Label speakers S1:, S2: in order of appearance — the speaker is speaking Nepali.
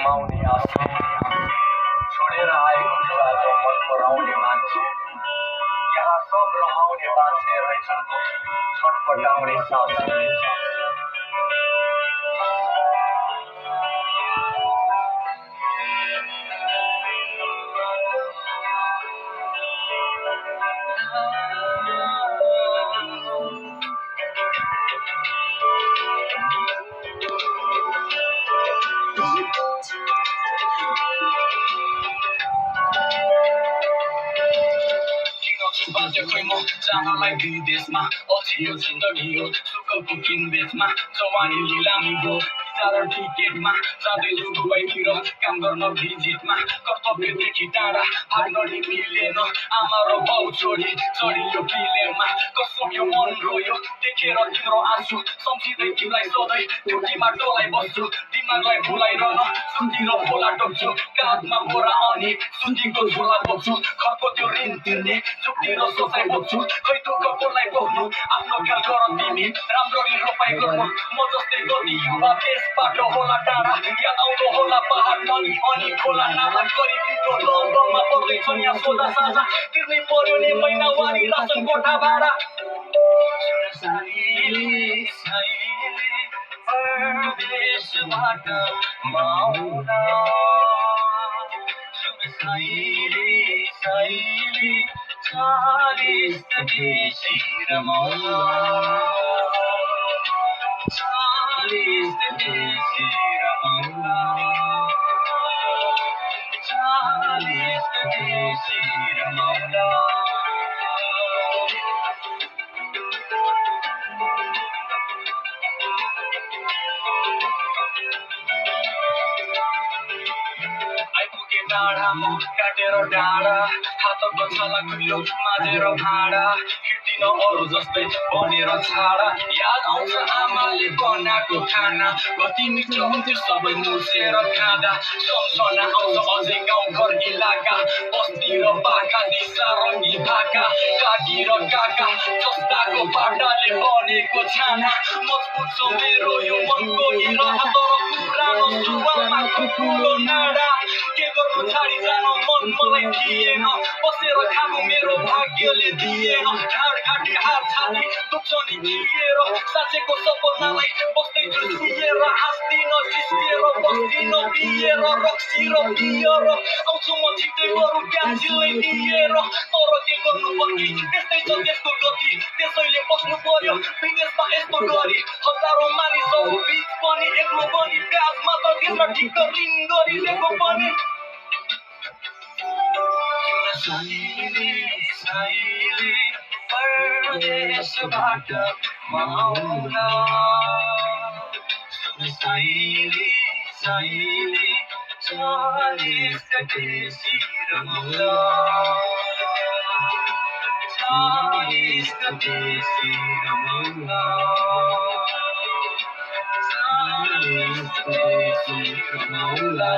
S1: रमाउने आँसु छोडेर आएको छु आज मन पराउने मान्छे। यहाँ सब रमाउने बाँच्ने रहेछन् छटपटाउने सासु। बाजे खोइ म जानलाई विदेशमा अझै यो जिन्दगी हो सुखको किनबेचमा जवानी लिलामी हो विचार टिकेटमा जाँदैछु दुबईतिर काम गर्न भिजिटमा कर्तव्यदेखि टाढा भाग्न नि मिलेन आमा र बाउ छोडी चढियो प्लेनमा कसम यो मन रोयो देखेर तिम्रो आँसु सम्झिँदै तिमीलाई सधैँ टुटीमा डोलाइ बस्छु दिमागलाई भुलाइरहन सुतिर बोला टोक्छु काँधमा बोरा अनि सुतीको झोला बोक्छु घरको त्यो ऋण तिर्ने चुक्ति र सोचाइ बोक्छु खै दुःख कसलाई बोक्नु आफ्नो ख्याल गर तिमी राम्ररी रोपाइ गर्नु म जस्तै गति युवा देशबाट होला टाढा याद आउँदो होला पहाड नदी अनि खोला नाला गरिबीको दलदलमा पर्दैछन् यहाँ सोझा साझा तिर्नै पर्यो नि महिनावारी रासन कोठा भाडा परदेशबाट माउला सैली 40 देशी रमौला 40 देशी रमौला 40 देशी रमौला डाँडा म काटेर डाँडा हातको छला खुल्यो माझेर भाँडा हिँड्दिन अरू जस्तै भनेर छाडा याद आउँछ आमाले बनाएको खाना कति मिठो हुन्थ्यो सबै मुसेर खाँदा सम्झना आउँछ अझै गाउँघर इलाका बस्ती र पाखा दिशा रङ्गी भाका काकी र काका जस्ताको बाटाले बनेको छाना मजबुत छ मेरो यो मनको हिरा तर पुरानो सुवालमा ठुलो नाडा के गर्नु छाडी जान मन मलाई थिएन बसेर खानु मेरो भाग्यले दिएन ढाड घाँटी हात छाती दुख्छ नि थिएर साँचेको सपनालाई बस्दैछु सिएर हाँस्दिन जिस्किएर बस्दिन बिएर रक्सी र बियर आउँछु म छिट्टै बरु क्यान्सिलै दिएर तर के गर्नु पर्ने त्यस्तै छ त्यसको गति त्यसैले बस्नु पर्यो विदेशमा यस्तो गरी हजारौँ मानिसहरू बिच पनि एक्लो पनि प्याजमा त त्यसमा ठिक्क रिङ गरिदिएको पनि सैली परदेशबाट माउला सैली 40 देशी रमौला 40 देशी रमौला 40 देशी रमौला